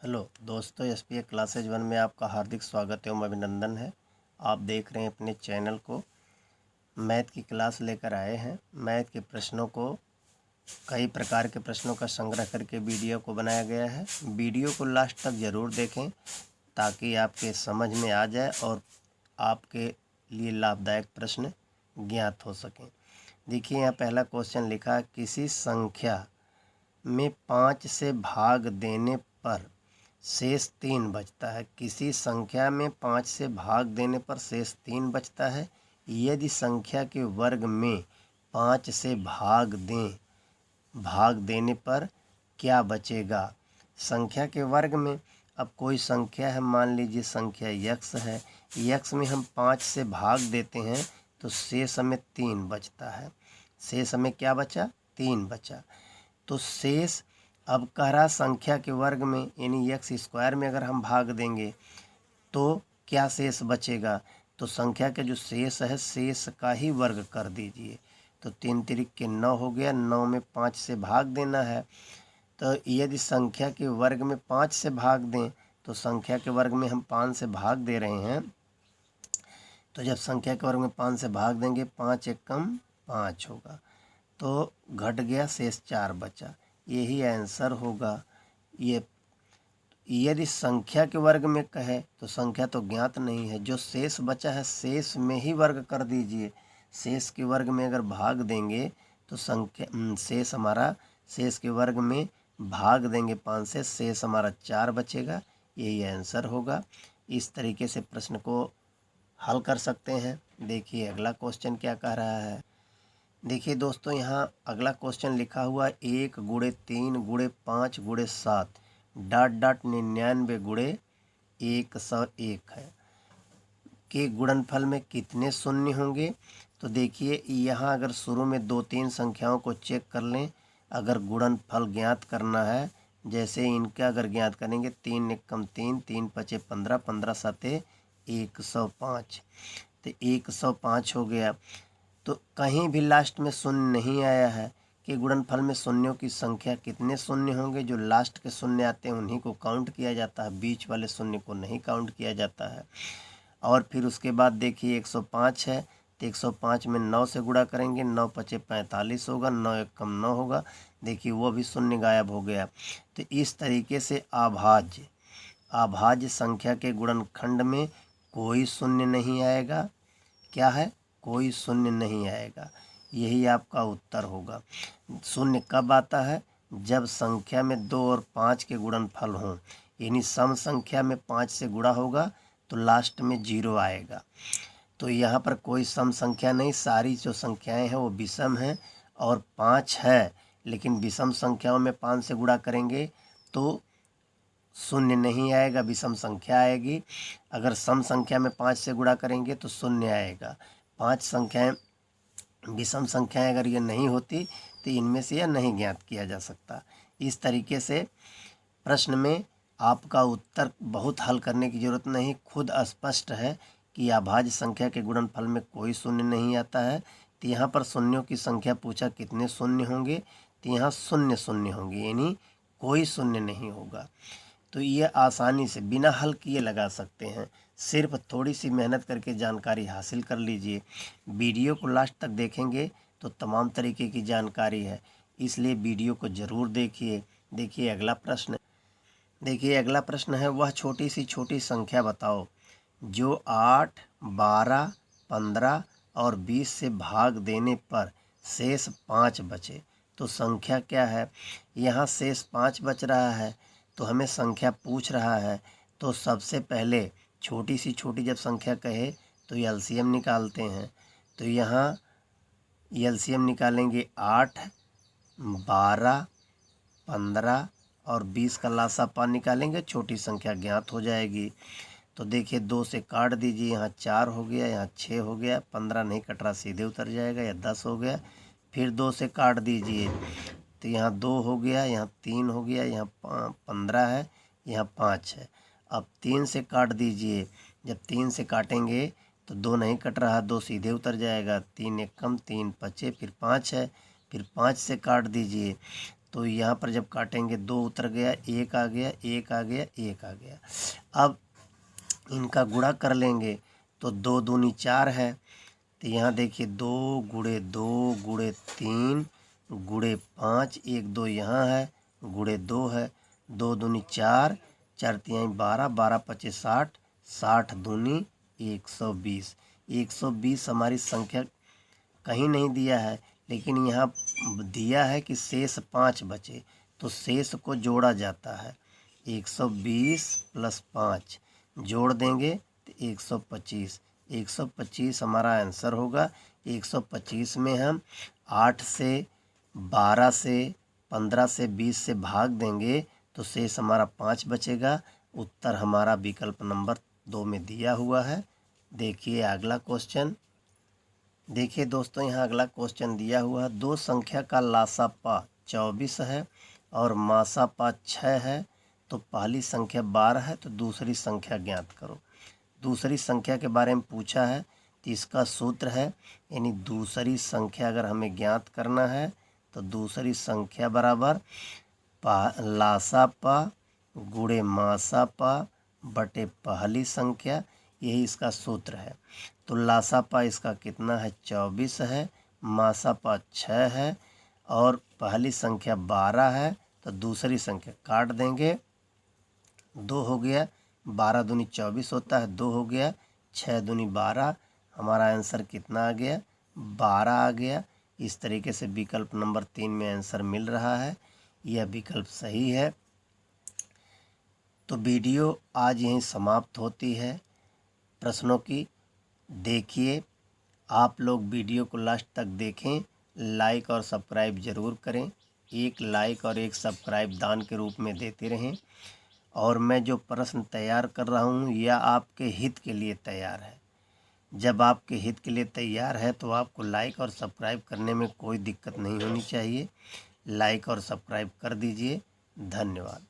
Hello दोस्तों, SPA classes 1 में आपका हार्दिक स्वागत एवं अभिनंदन है। आप देख रहे हैं अपने चैनल को। मैथ की क्लास लेकर आए हैं। मैथ के प्रश्नों को, कई प्रकार के प्रश्नों का संग्रह करके वीडियो को बनाया गया है। वीडियो को लास्ट तक ज़रूर देखें ताकि आपके समझ में आ जाए और आपके लिए लाभदायक प्रश्न ज्ञात हो सकें। देखिए, यहाँ पहला क्वेश्चन लिखा है, किसी संख्या में 5 से भाग देने पर शेष 3 बचता है। किसी संख्या में 5 से भाग देने पर शेष 3 बचता है। यदि संख्या के वर्ग में 5 से भाग देने पर क्या बचेगा। संख्या के वर्ग में, अब कोई संख्या है, मान लीजिए संख्या यक्स है। यक्स में हम 5 से भाग देते हैं तो शेष हमें 3 बचता है। शेष हमें क्या बचा? 3 बचा। तो शेष, अब कह रहा संख्या के वर्ग में यानी एक्स स्क्वायर में अगर हम भाग देंगे तो क्या शेष बचेगा। तो संख्या के जो शेष है, शेष का ही वर्ग कर दीजिए। तो 3 तिरिक के 9 हो गया। 9 में 5 से भाग देना है। तो यदि संख्या के वर्ग में 5 से भाग दें तो संख्या के वर्ग में हम 5 से भाग दे रहे हैं। तो जब संख्या के वर्ग में 5 से भाग देंगे, 5 एकम 5 होगा। तो घट गया, शेष 4 बचा। यही आंसर होगा। ये यदि संख्या के वर्ग में कहे तो संख्या तो ज्ञात नहीं है, जो शेष बचा है शेष में ही वर्ग कर दीजिए। शेष के वर्ग में अगर भाग देंगे तो शेष के वर्ग में भाग देंगे 5 से, शेष हमारा 4 बचेगा। यही आंसर होगा। इस तरीके से प्रश्न को हल कर सकते हैं। देखिए अगला क्वेश्चन क्या कह रहा है। देखिए दोस्तों, यहाँ अगला क्वेश्चन लिखा हुआ 1 गुणे 3 गुणे 5 गुणे 7 डॉट डॉट 99 गुणे 101 है के गुणनफल में कितने शून्य होंगे। तो देखिए, यहाँ अगर शुरू में 2-3 संख्याओं को चेक कर लें। अगर गुणनफल ज्ञात करना है, जैसे इनका अगर ज्ञात करेंगे, 3 एकम 3, 3 पचे 15, 15 सते 105। तो 105 हो गया। तो कहीं भी लास्ट में शून्य नहीं आया है कि गुणनफल में शून्यों की संख्या कितने शून्य होंगे। जो लास्ट के शून्य आते हैं उन्हीं को काउंट किया जाता है, बीच वाले शून्य को नहीं काउंट किया जाता है। और फिर उसके बाद देखिए 105 है तो 105 में 9 से गुणा करेंगे, 9 पचे 45 होगा, 9 एकम 9 होगा। देखिए वो भी शून्य गायब हो गया। तो इस तरीके से अभाज्य संख्या के गुणनखंड में कोई शून्य नहीं आएगा। क्या है? कोई शून्य नहीं आएगा। यही आपका उत्तर होगा। शून्य कब आता है? जब संख्या में 2 और 5 के गुणनफल हों, यानी सम संख्या में 5 से गुणा होगा तो लास्ट में 0 आएगा। तो यहाँ पर कोई सम संख्या नहीं, सारी जो संख्याएं हैं वो विषम हैं। और 5 है, लेकिन विषम संख्याओं में 5 से गुणा करेंगे तो शून्य नहीं आएगा, विषम संख्या आएगी। अगर सम संख्या में 5 से गुणा करेंगे तो शून्य आएगा। 5 संख्याएं विषम संख्याएं अगर ये नहीं होती तो इनमें से यह नहीं ज्ञात किया जा सकता। इस तरीके से प्रश्न में आपका उत्तर बहुत हल करने की ज़रूरत नहीं, खुद स्पष्ट है कि अभाज्य संख्या के गुणनफल में कोई शून्य नहीं आता है। तो यहाँ पर शून्यों की संख्या पूछा कितने शून्य होंगे, तो यहाँ शून्य शून्य होंगे, यानी कोई शून्य नहीं होगा। तो ये आसानी से बिना हल किए लगा सकते हैं। सिर्फ थोड़ी सी मेहनत करके जानकारी हासिल कर लीजिए। वीडियो को लास्ट तक देखेंगे तो तमाम तरीके की जानकारी है, इसलिए वीडियो को ज़रूर देखिए। देखिए अगला प्रश्न है, वह छोटी संख्या बताओ जो 8, 12, 15 और 20 से भाग देने पर शेष 5 बचे। तो संख्या क्या है? यहाँ शेष 5 बच रहा है तो हमें संख्या पूछ रहा है। तो सबसे पहले छोटी जब संख्या कहे तो एलसीएम निकालते हैं। तो यहाँ एलसीएम निकालेंगे 8, 12, 15 और 20 का लासापा निकालेंगे, छोटी संख्या ज्ञात हो जाएगी। तो देखिए 2 से काट दीजिए, यहाँ 4 हो गया, यहाँ 6 हो गया, 15 नहीं कट रहा, सीधे उतर जाएगा, या 10 हो गया। फिर 2 से काट दीजिए तो यहाँ 2 हो गया, यहाँ 3 हो गया, यहाँ 15 है, यहाँ 5 है। अब 3 से काट दीजिए, जब 3 से काटेंगे तो 2 नहीं कट रहा, 2 सीधे उतर जाएगा, 3 एकम 3 पचे, फिर 5 है, फिर 5 से काट दीजिए तो यहाँ पर जब काटेंगे 2 उतर गया, 1 आ गया, 1 आ गया, 1 आ गया। अब इनका गुणा कर लेंगे तो 2 दूनी 4 है। तो यहाँ देखिए 2 गुणे 2 गुणे 3 गुणे 5, 1 2 यहाँ है, गुणे 2 है, 2 दूनी 4, 4 तिहाई 12, 12 पचे 60, 60 दूनी 120। 120 हमारी संख्या कहीं नहीं दिया है, लेकिन यहाँ दिया है कि शेष 5 बचे, तो शेष को जोड़ा जाता है। 120 + 5 जोड़ देंगे तो 125। 125 हमारा आंसर होगा। 125 में हम 8 से 12 से 15 से 20 से भाग देंगे तो शेष हमारा 5 बचेगा। उत्तर हमारा विकल्प नंबर 2 में दिया हुआ है। देखिए अगला क्वेश्चन। देखिए दोस्तों, यहाँ अगला क्वेश्चन दिया हुआ है। 2 संख्या का लासापा 24 है और मासापा 6 है, तो पहली संख्या 12 है, तो दूसरी संख्या ज्ञात करो। दूसरी संख्या के बारे में पूछा है, तो इसका सूत्र है, यानी दूसरी संख्या अगर हमें ज्ञात करना है तो दूसरी संख्या बराबर लासापा गुणे मासापा बटे पहली संख्या, यही इसका सूत्र है। तो लासापा इसका कितना है, 24 है, मासापा 6 है और पहली संख्या 12 है, तो दूसरी संख्या काट देंगे, 2 हो गया, 12 दूनी 24 होता है, 2 हो गया, 6 दूनी 12, हमारा आंसर कितना आ गया, 12 आ गया। इस तरीके से विकल्प नंबर 3 में आंसर मिल रहा है, यह विकल्प सही है। तो वीडियो आज यहीं समाप्त होती है प्रश्नों की। देखिए, आप लोग वीडियो को लास्ट तक देखें, लाइक और सब्सक्राइब ज़रूर करें। एक लाइक और एक सब्सक्राइब दान के रूप में देते रहें। और मैं जो प्रश्न तैयार कर रहा हूँ यह आपके हित के लिए तैयार है। जब आपके हित के लिए तैयार है तो आपको लाइक और सब्सक्राइब करने में कोई दिक्कत नहीं होनी चाहिए। लाइक और सब्सक्राइब कर दीजिए। धन्यवाद।